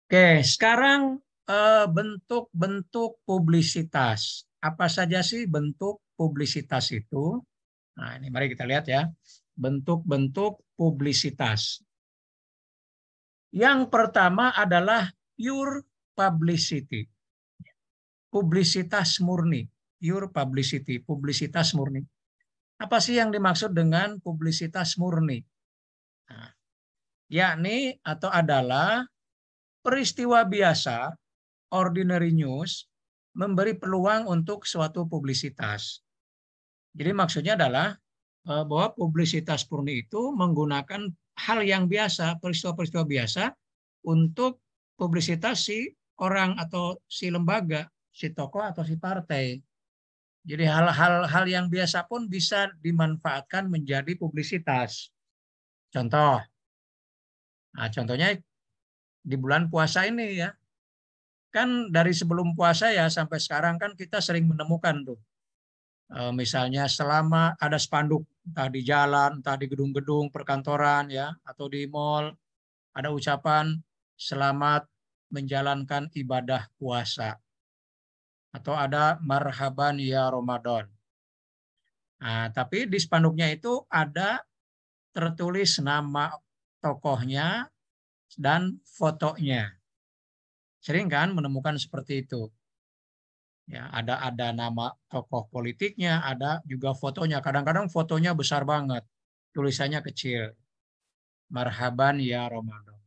Oke, sekarang bentuk-bentuk publisitas. Apa saja sih bentuk publisitas itu? Nah, ini mari kita lihat ya. Bentuk-bentuk publisitas. Yang pertama adalah pure publicity. Publisitas murni. Pure publicity, publisitas murni. Apa sih yang dimaksud dengan publisitas murni? Nah, yakni atau adalah peristiwa biasa, ordinary news, memberi peluang untuk suatu publisitas. Jadi maksudnya adalah bahwa publisitas murni itu menggunakan hal yang biasa, peristiwa-peristiwa biasa untuk publisitas si orang atau si lembaga, si tokoh atau si partai. Jadi hal-hal yang biasa pun bisa dimanfaatkan menjadi publisitas. Contoh, nah contohnya di bulan puasa ini ya, kan dari sebelum puasa ya sampai sekarang kan kita sering menemukan tuh, misalnya selama ada spanduk entah di jalan, entah di gedung-gedung perkantoran ya, atau di mall ada ucapan selamat menjalankan ibadah puasa atau ada marhaban ya Ramadan. Nah, tapi di spanduknya itu ada tertulis nama tokohnya dan fotonya. Sering kan menemukan seperti itu. Ya, ada nama tokoh politiknya, ada juga fotonya. Kadang-kadang fotonya besar banget, tulisannya kecil. Marhaban ya Ramadan.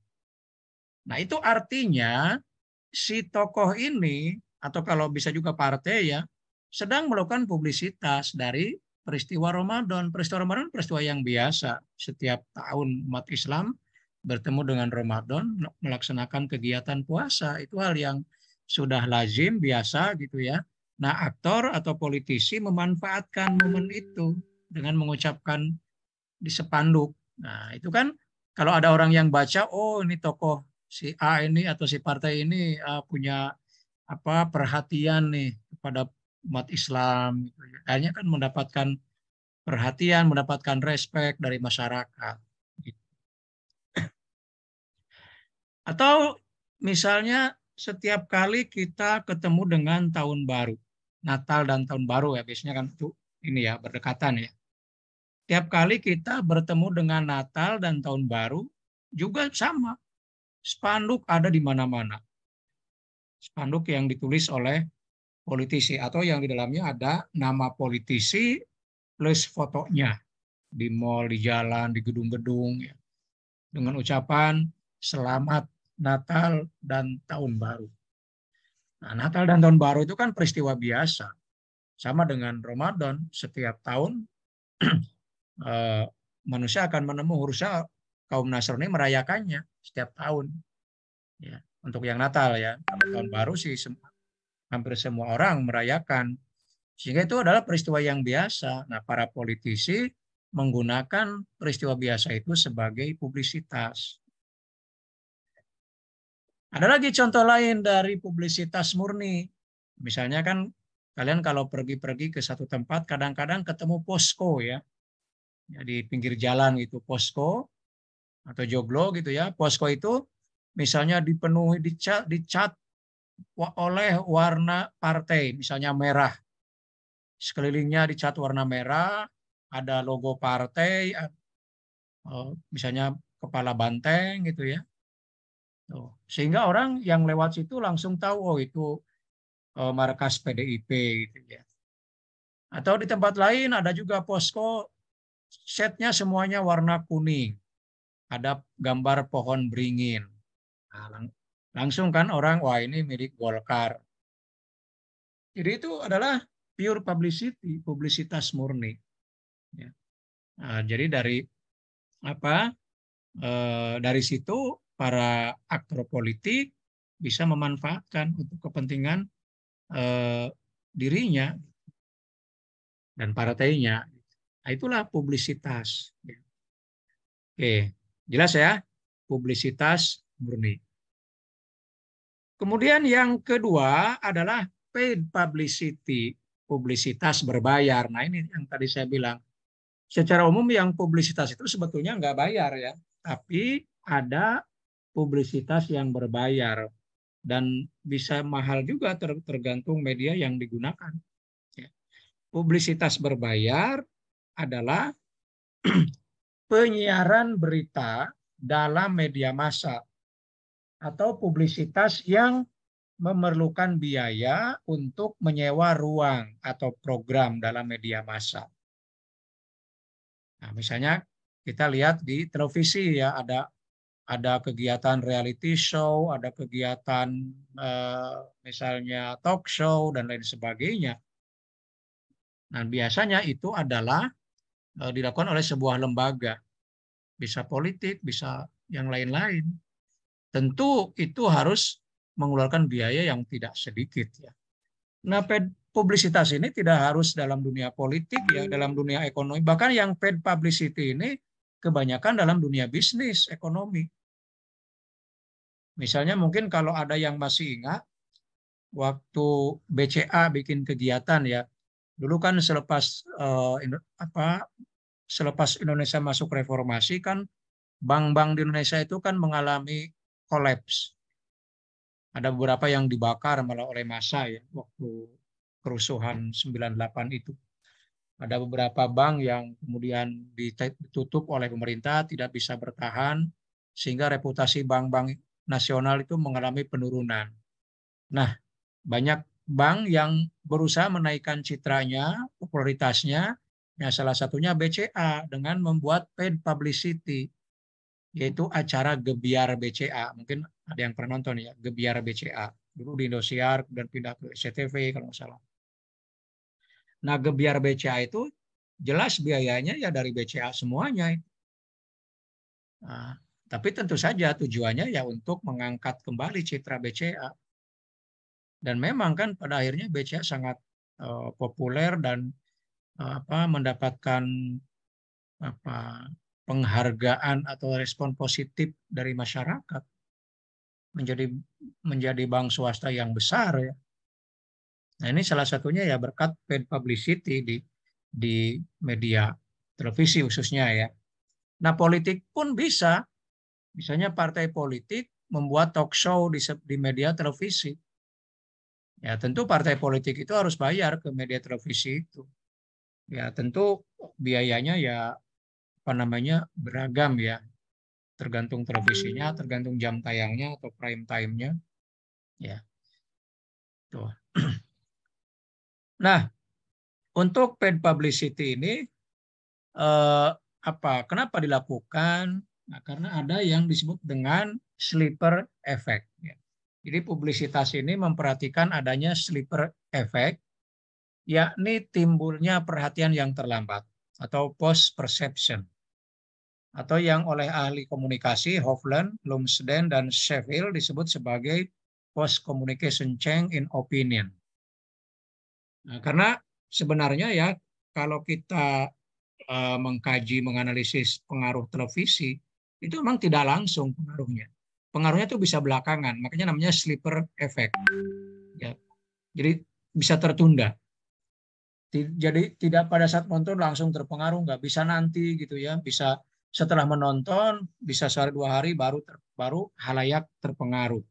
Nah, itu artinya si tokoh ini atau kalau bisa juga partai ya sedang melakukan publisitas dari peristiwa Ramadan. Peristiwa Ramadan peristiwa yang biasa. Setiap tahun umat Islam bertemu dengan Ramadan melaksanakan kegiatan puasa. Itu hal yang sudah lazim biasa gitu ya. Nah, aktor atau politisi memanfaatkan momen itu dengan mengucapkan di sepanduk. Nah, itu kan kalau ada orang yang baca, oh ini tokoh si A ini atau si partai ini punya apa perhatian nih kepada umat Islam. Gitu ya. Akhirnya kan mendapatkan perhatian, mendapatkan respek dari masyarakat. Gitu. Atau misalnya setiap kali kita ketemu dengan tahun baru, Natal dan tahun baru ya biasanya kan itu ini ya berdekatan ya. Tiap kali kita bertemu dengan Natal dan tahun baru juga sama. Spanduk ada di mana-mana. Spanduk yang ditulis oleh politisi atau yang di dalamnya ada nama politisi plus fotonya di mall, di jalan, di gedung-gedung ya. Dengan ucapan selamat Natal dan tahun baru. Nah, Natal dan tahun baru itu kan peristiwa biasa. Sama dengan Ramadan, setiap tahun eh, manusia akan berusaha kaum Nasrani merayakannya setiap tahun. Ya, untuk yang Natal ya, kalau tahun baru sih hampir semua orang merayakan. Sehingga itu adalah peristiwa yang biasa. Nah, para politisi menggunakan peristiwa biasa itu sebagai publisitas. Ada lagi contoh lain dari publisitas murni. Misalnya kan kalian kalau pergi-pergi ke satu tempat kadang-kadang ketemu posko ya. Ya, di pinggir jalan gitu, posko atau joglo gitu ya. Posko itu misalnya dipenuhi dicat oleh warna partai, misalnya merah. Sekelilingnya dicat warna merah, ada logo partai, misalnya kepala banteng gitu ya. Tuh. Sehingga orang yang lewat situ langsung tahu, oh itu markas PDIP gitu ya. Atau di tempat lain ada juga posko, setnya semuanya warna kuning. Ada gambar pohon beringin. Nah, langsung kan orang, wah ini milik Golkar. Jadi itu adalah pure publicity, publisitas murni. Ya. Nah, jadi dari apa? Dari situ para aktor politik bisa memanfaatkan untuk kepentingan eh, dirinya dan partainya. Nah, itulah publisitas. Oke, jelas ya? Publisitas murni. Kemudian yang kedua adalah paid publicity, publisitas berbayar. Nah ini yang tadi saya bilang. Secara umum yang publisitas itu sebetulnya nggak bayar ya, tapi ada publisitas yang berbayar dan bisa mahal juga tergantung media yang digunakan. Ya. Publisitas berbayar adalah penyiaran berita dalam media massa atau publisitas yang memerlukan biaya untuk menyewa ruang atau program dalam media massa. Nah, misalnya kita lihat di televisi ya, ada kegiatan reality show, ada kegiatan misalnya talk show dan lain sebagainya. Nah, biasanya itu adalah dilakukan oleh sebuah lembaga, bisa politik, bisa yang lain-lain. Tentu itu harus mengeluarkan biaya yang tidak sedikit ya. Nah, publisitas ini tidak harus dalam dunia politik ya, dalam dunia ekonomi. Bahkan yang paid publicity ini kebanyakan dalam dunia bisnis, ekonomi. Misalnya mungkin kalau ada yang masih ingat, waktu BCA bikin kegiatan ya, dulu kan selepas Indonesia masuk reformasi kan bank-bank di Indonesia itu kan mengalami kolaps. Ada beberapa yang dibakar malah oleh massa ya waktu kerusuhan 98 itu. Ada beberapa bank yang kemudian ditutup oleh pemerintah, tidak bisa bertahan, sehingga reputasi bank-bank nasional itu mengalami penurunan. Nah, banyak bank yang berusaha menaikkan citranya, popularitasnya, ya salah satunya BCA dengan membuat paid publicity, yaitu acara Gebiar BCA. Mungkin ada yang pernah nonton ya, Gebiar BCA. Dulu di Indosiar, dan pindah ke SCTV kalau nggak salah. Nah, Gebiar BCA itu jelas biayanya ya dari BCA semuanya. Nah, tapi tentu saja tujuannya ya untuk mengangkat kembali citra BCA. Dan memang kan pada akhirnya BCA sangat populer dan mendapatkan penghargaan atau respon positif dari masyarakat, menjadi bank swasta yang besar ya. Nah, ini salah satunya ya berkat paid publicity di media televisi khususnya ya. Nah, politik pun bisa, misalnya partai politik membuat talk show di media televisi. Ya, tentu partai politik itu harus bayar ke media televisi itu. Ya, tentu biayanya ya beragam ya. Tergantung televisinya, tergantung jam tayangnya atau prime time-nya. Ya. Tuh. Nah, untuk paid publicity ini kenapa dilakukan? Nah, karena ada yang disebut dengan sleeper effect. Ya. Jadi publisitas ini memperhatikan adanya sleeper effect, yakni timbulnya perhatian yang terlambat atau post perception, atau yang oleh ahli komunikasi Hovland, Lumsden, dan Sheffield disebut sebagai post communication change in opinion. Nah, karena sebenarnya ya kalau kita mengkaji, menganalisis pengaruh televisi, itu memang tidak langsung pengaruhnya. Pengaruhnya itu bisa belakangan, makanya namanya sleeper effect. Ya. Jadi bisa tertunda. Jadi tidak pada saat nonton langsung terpengaruh, nggak bisa nanti gitu ya. Bisa setelah menonton, bisa sehari 2 hari baru halayak terpengaruh.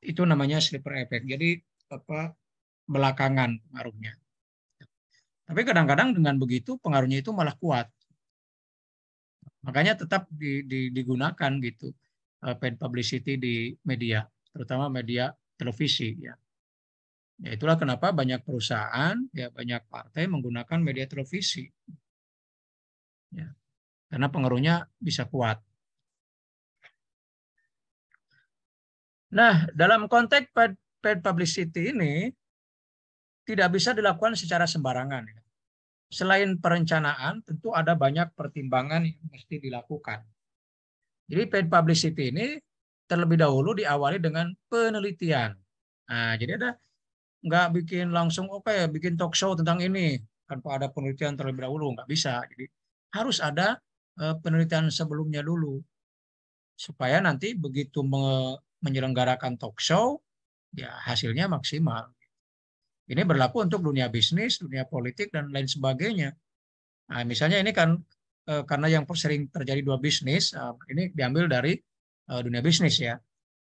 Itu namanya sleeper effect. Jadi belakangan pengaruhnya. Tapi kadang-kadang dengan begitu pengaruhnya itu malah kuat. Makanya tetap digunakan gitu paid publicity di media, terutama media televisi ya. Ya itulah kenapa banyak perusahaan ya banyak partai menggunakan media televisi. Ya. Karena pengaruhnya bisa kuat. Nah, dalam konteks paid publicity ini tidak bisa dilakukan secara sembarangan. Selain perencanaan, tentu ada banyak pertimbangan yang mesti dilakukan. Jadi paid publicity ini terlebih dahulu diawali dengan penelitian. Nah, jadi nggak bikin langsung bikin talk show tentang ini tanpa ada penelitian terlebih dahulu, nggak bisa. Jadi harus ada penelitian sebelumnya dulu supaya nanti begitu menyelenggarakan talk show ya hasilnya maksimal. Ini berlaku untuk dunia bisnis, dunia politik dan lain sebagainya. Nah, misalnya ini kan karena yang sering terjadi dua bisnis, ini diambil dari dunia bisnis ya.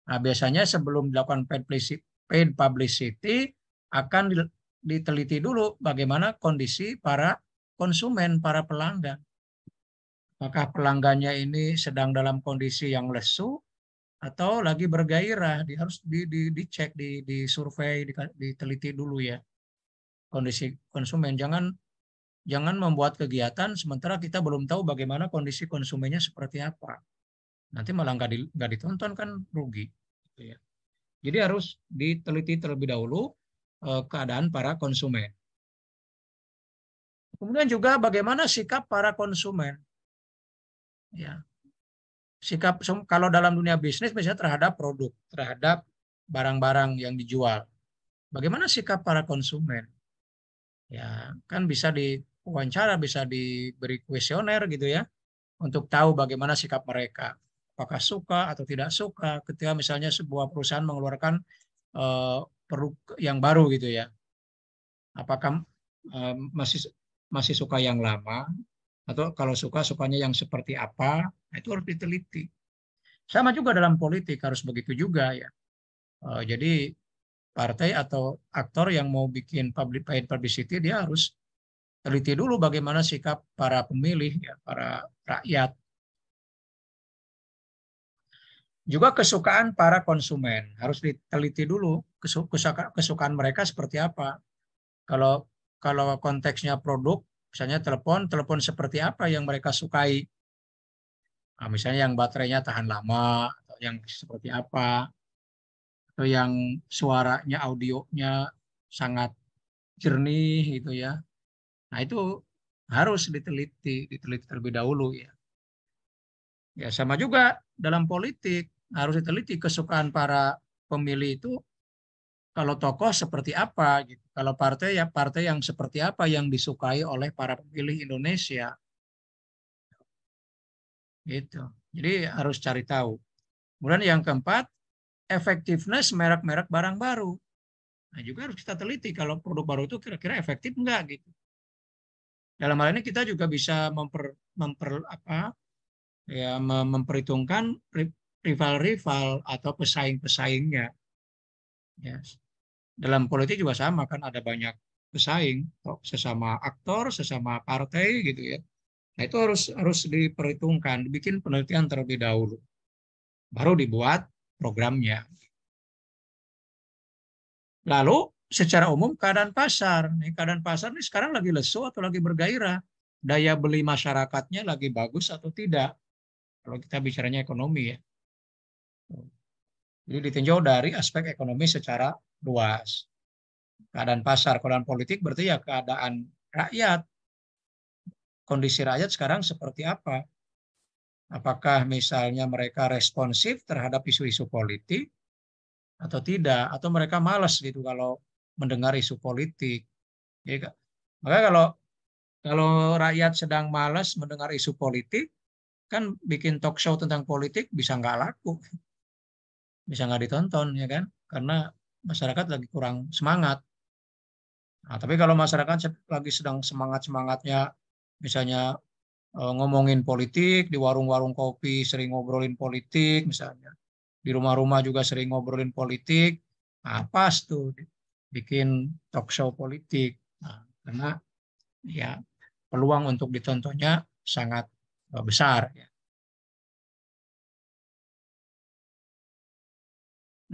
Nah, biasanya sebelum dilakukan paid publicity akan diteliti dulu bagaimana kondisi para konsumen, para pelanggan. Apakah pelanggannya ini sedang dalam kondisi yang lesu atau lagi bergairah? Harus dicek, disurvei, diteliti dulu ya kondisi konsumen. Jangan membuat kegiatan sementara kita belum tahu bagaimana kondisi konsumennya seperti apa. Nanti malah nggak ditonton kan rugi. Gitu ya. Jadi harus diteliti terlebih dahulu keadaan para konsumen. Kemudian juga bagaimana sikap para konsumen. Ya, sikap kalau dalam dunia bisnis misalnya terhadap produk, terhadap barang-barang yang dijual. Bagaimana sikap para konsumen? Ya, kan bisa diwawancara, bisa diberi kuesioner gitu ya, untuk tahu bagaimana sikap mereka. Apakah suka atau tidak suka ketika misalnya sebuah perusahaan mengeluarkan produk yang baru gitu ya. Apakah masih suka yang lama atau kalau sukanya yang seperti apa? Itu harus diteliti. Sama juga dalam politik harus begitu juga ya. Jadi partai atau aktor yang mau bikin paid publicity dia harus teliti dulu bagaimana sikap para pemilih ya, para rakyat. Juga kesukaan para konsumen harus diteliti dulu kesukaan mereka seperti apa. Kalau konteksnya produk, misalnya telepon seperti apa yang mereka sukai. Nah, misalnya yang baterainya tahan lama, atau yang seperti apa, atau yang suaranya, audionya sangat jernih gitu ya. Nah itu harus diteliti terlebih dahulu ya. Ya sama juga dalam politik harus diteliti kesukaan para pemilih itu. Kalau tokoh seperti apa gitu. Kalau partai ya partai yang seperti apa yang disukai oleh para pemilih Indonesia. Gitu. Jadi harus cari tahu. Kemudian yang keempat, effectiveness merek-merek barang baru. Nah, juga harus kita teliti kalau produk baru itu kira-kira efektif enggak gitu. Dalam hal ini kita juga bisa memperhitungkan rival-rival atau pesaing-pesaingnya. Ya. Dalam politik juga sama kan ada banyak pesaing, sesama aktor, sesama partai gitu ya. Nah itu harus diperhitungkan, dibikin penelitian terlebih dahulu, baru dibuat programnya. Lalu secara umum keadaan pasar, keadaan pasar ini sekarang lagi lesu atau lagi bergairah, daya beli masyarakatnya lagi bagus atau tidak. Kalau kita bicaranya ekonomi ya. Jadi ditinjau dari aspek ekonomi secara luas. Keadaan pasar, keadaan politik berarti ya keadaan rakyat. Kondisi rakyat sekarang seperti apa? Apakah misalnya mereka responsif terhadap isu-isu politik atau tidak? Atau mereka malas gitu kalau mendengar isu politik? Ya, maka kalau rakyat sedang malas mendengar isu politik, kan bikin talk show tentang politik bisa nggak laku, bisa nggak ditonton ya kan? Karena masyarakat lagi kurang semangat. Nah, tapi kalau masyarakat lagi sedang semangat-semangatnya, misalnya ngomongin politik, di warung-warung kopi sering ngobrolin politik misalnya. Di rumah-rumah juga sering ngobrolin politik. Nah, pas tuh bikin talk show politik. Nah, karena ya peluang untuk ditontonnya sangat besar.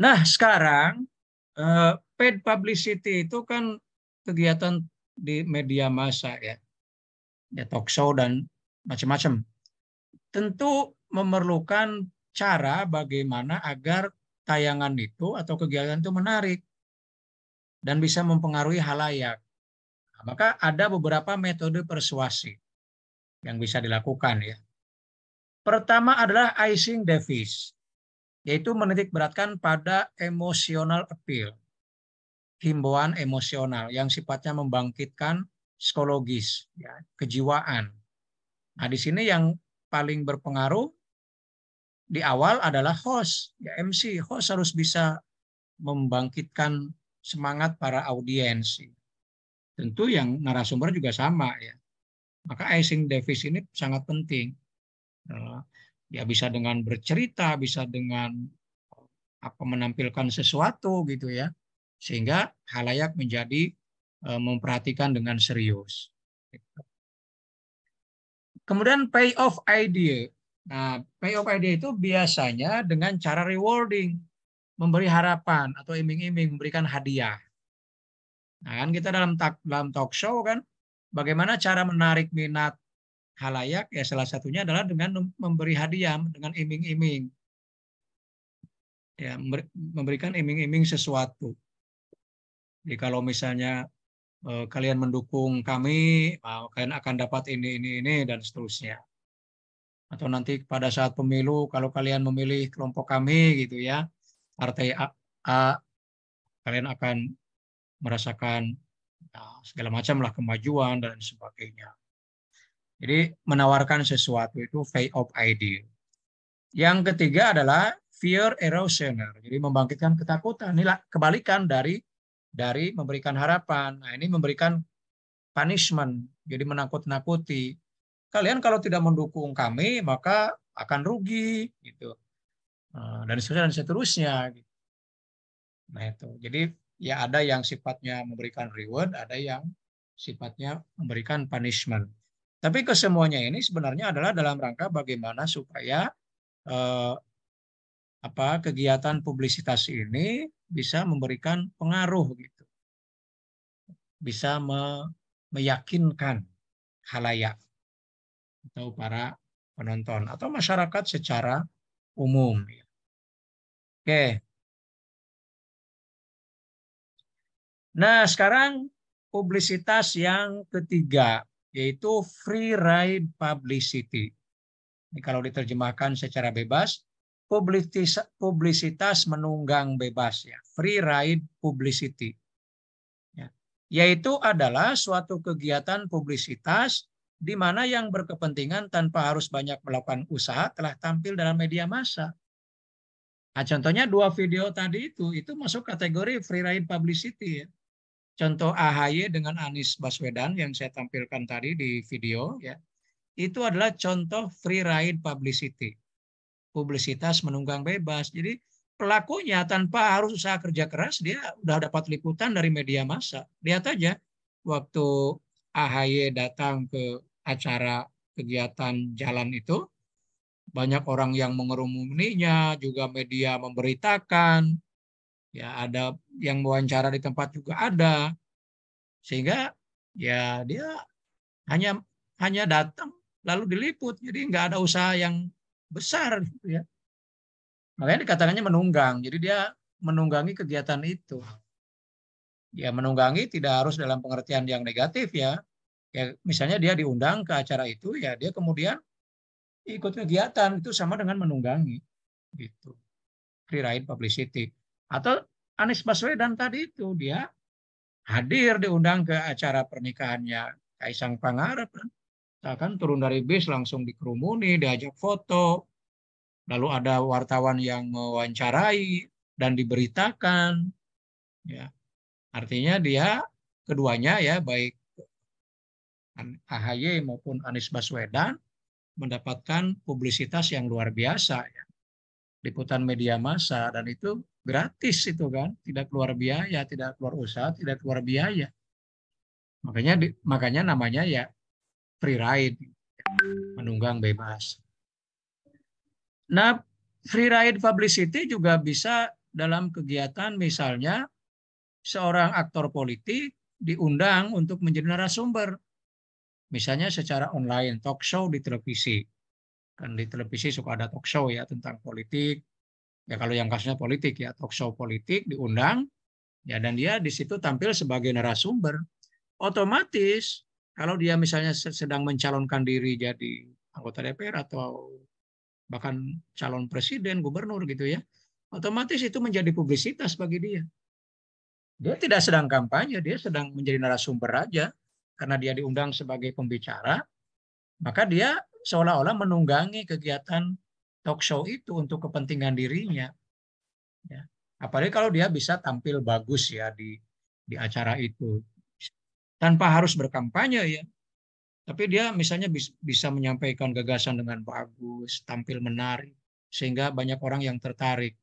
Nah, sekarang paid publicity itu kan kegiatan di media massa ya talk show dan macam-macam. Tentu memerlukan cara bagaimana agar tayangan itu atau kegiatan itu menarik dan bisa mempengaruhi halayak. Nah, maka ada beberapa metode persuasi yang bisa dilakukan ya. Pertama adalah icing device, yaitu menitik beratkan pada emotional appeal, himbauan emosional yang sifatnya membangkitkan psikologis, ya, kejiwaan. Nah, di sini yang paling berpengaruh di awal adalah host, ya MC. Host harus bisa membangkitkan semangat para audiens. Tentu yang narasumber juga sama ya. Maka icing device ini sangat penting. Ya bisa dengan bercerita, bisa dengan menampilkan sesuatu gitu ya, sehingga halayak menjadi memperhatikan dengan serius. Kemudian payoff idea. Nah, payoff idea itu biasanya dengan cara rewarding, memberi harapan atau iming-iming, memberikan hadiah. Nah, kan kita dalam talk show kan, bagaimana cara menarik minat halayak? Ya salah satunya adalah dengan memberi hadiah, dengan iming-iming. Ya, memberikan iming-iming sesuatu. Jadi kalau misalnya kalian mendukung kami, kalian akan dapat ini dan seterusnya. Atau nanti pada saat pemilu, kalau kalian memilih kelompok kami gitu ya, partai A, kalian akan merasakan segala macam lah kemajuan dan sebagainya. Jadi menawarkan sesuatu itu pay off idea. Yang ketiga adalah fear erosioner, jadi membangkitkan ketakutan. Inilah kebalikan dari memberikan harapan. Nah, ini memberikan punishment, jadi menakut-nakuti. Kalian kalau tidak mendukung kami, maka akan rugi, gitu. Dan seterusnya. Gitu. Nah itu, jadi ya ada yang sifatnya memberikan reward, ada yang sifatnya memberikan punishment. Tapi kesemuanya ini sebenarnya adalah dalam rangka bagaimana supaya kegiatan publisitas ini bisa memberikan pengaruh gitu, bisa meyakinkan halayak atau para penonton atau masyarakat secara umum. Oke. Nah, sekarang publisitas yang ketiga yaitu free ride publicity. Ini kalau diterjemahkan secara bebas, publisitas menunggang bebas ya, free ride publicity. Ya. Yaitu adalah suatu kegiatan publisitas di mana yang berkepentingan tanpa harus banyak melakukan usaha telah tampil dalam media massa. Nah, contohnya 2 video tadi itu masuk kategori free ride publicity ya. Contoh AHY dengan Anies Baswedan yang saya tampilkan tadi di video ya. Itu adalah contoh free ride publicity. Publisitas menunggang bebas. Jadi pelakunya tanpa harus usaha kerja keras dia udah dapat liputan dari media massa. Lihat aja waktu AHY datang ke acara kegiatan jalan itu, banyak orang yang mengerumuninya, juga media memberitakan, ya ada yang wawancara di tempat juga ada, sehingga ya dia hanya datang lalu diliput, jadi nggak ada usaha yang besar gitu ya. Makanya dikatakannya menunggang, jadi dia menunggangi kegiatan itu. Ya menunggangi tidak harus dalam pengertian yang negatif ya. Ya misalnya dia diundang ke acara itu, ya dia kemudian ikut kegiatan itu sama dengan menunggangi gitu. Free ride publicity. Atau Anies Baswedan tadi itu dia hadir diundang ke acara pernikahannya Kaisang Pangarep kan turun dari bis langsung dikerumuni, diajak foto, lalu ada wartawan yang mewawancarai dan diberitakan ya. Artinya dia keduanya ya baik AHY maupun Anies Baswedan mendapatkan publisitas yang luar biasa ya. Liputan media massa dan itu gratis itu kan, tidak keluar biaya, tidak keluar usaha, tidak keluar biaya. Makanya namanya ya free ride, menunggang bebas. Nah, free ride publicity juga bisa dalam kegiatan misalnya seorang aktor politik diundang untuk menjadi narasumber. Misalnya secara online, talk show di televisi. Kan di televisi suka ada talk show ya tentang politik. Ya kalau yang kasusnya politik ya, talk show politik diundang ya dan dia di situ tampil sebagai narasumber. Otomatis kalau dia misalnya sedang mencalonkan diri jadi anggota DPR atau bahkan calon presiden, gubernur gitu ya, otomatis itu menjadi publisitas bagi dia. Dia tidak sedang kampanye, dia sedang menjadi narasumber aja karena dia diundang sebagai pembicara, maka dia seolah-olah menunggangi kegiatan talk show itu untuk kepentingan dirinya. Ya. Apalagi kalau dia bisa tampil bagus ya di acara itu tanpa harus berkampanye ya. Tapi dia misalnya bisa menyampaikan gagasan dengan bagus, tampil menarik, sehingga banyak orang yang tertarik,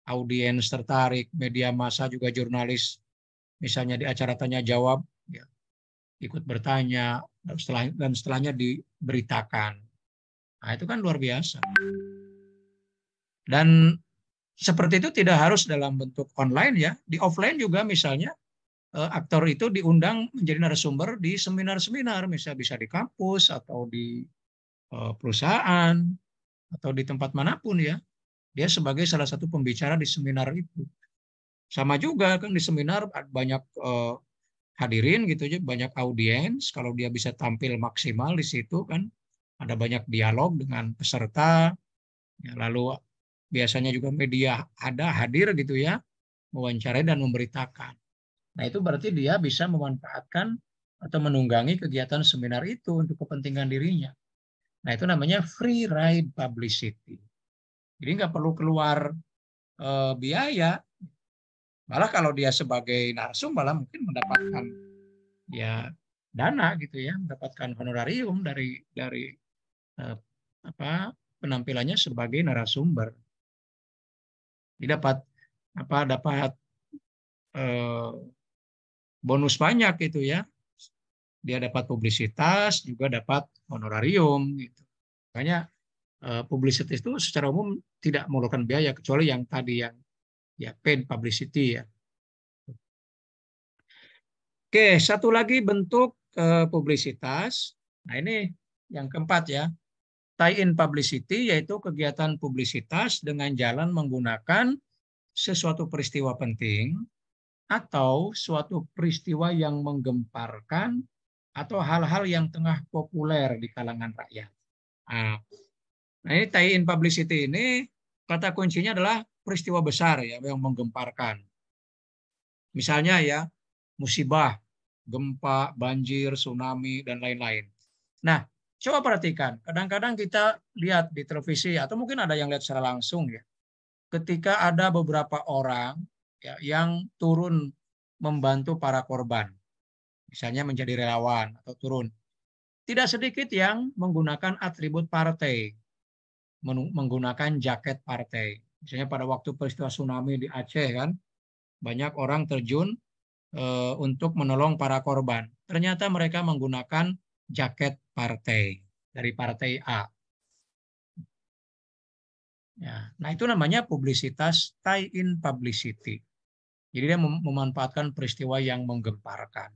audiens tertarik, media massa juga jurnalis, misalnya di acara tanya jawab, ya, ikut bertanya, dan setelahnya diberitakan. Nah, itu kan luar biasa. Dan seperti itu tidak harus dalam bentuk online ya, di offline juga misalnya aktor itu diundang menjadi narasumber di seminar-seminar, misalnya bisa di kampus atau di perusahaan atau di tempat manapun ya. Dia sebagai salah satu pembicara di seminar itu. Sama juga kan di seminar banyak hadirin gitu aja, banyak audiens. Kalau dia bisa tampil maksimal di situ kan ada banyak dialog dengan peserta. Ya, lalu biasanya juga media ada hadir gitu ya, mewawancarai dan memberitakan. Nah, itu berarti dia bisa memanfaatkan atau menunggangi kegiatan seminar itu untuk kepentingan dirinya. Nah, itu namanya free ride publicity. Jadi nggak perlu keluar biaya. Malah kalau dia sebagai narsum malah mungkin mendapatkan ya dana gitu ya, mendapatkan honorarium dari eh, apa penampilannya sebagai narasumber. Dia dapat dapat eh, bonus banyak gitu ya. Dia dapat publisitas, juga dapat honorarium gitu. Makanya publisitas itu secara umum tidak memerlukan biaya kecuali yang tadi yang ya paid publicity ya. Oke, satu lagi bentuk publisitas. Nah, ini yang keempat ya. Tie-in publicity yaitu kegiatan publisitas dengan jalan menggunakan sesuatu peristiwa penting atau suatu peristiwa yang menggemparkan atau hal-hal yang tengah populer di kalangan rakyat. Nah, ini tie-in publicity ini kata kuncinya adalah peristiwa besar ya yang menggemparkan. Misalnya ya, musibah, gempa, banjir, tsunami, dan lain-lain. Nah, coba perhatikan. Kadang-kadang kita lihat di televisi, atau mungkin ada yang lihat secara langsung ya, ketika ada beberapa orang ya, yang turun membantu para korban, misalnya menjadi relawan atau turun. Tidak sedikit yang menggunakan atribut partai, menggunakan jaket partai. Misalnya pada waktu peristiwa tsunami di Aceh kan, banyak orang terjun untuk menolong para korban. Ternyata mereka menggunakan jaket partai dari partai A. Ya, nah itu namanya publisitas tie-in publicity. Jadi dia memanfaatkan peristiwa yang menggemparkan.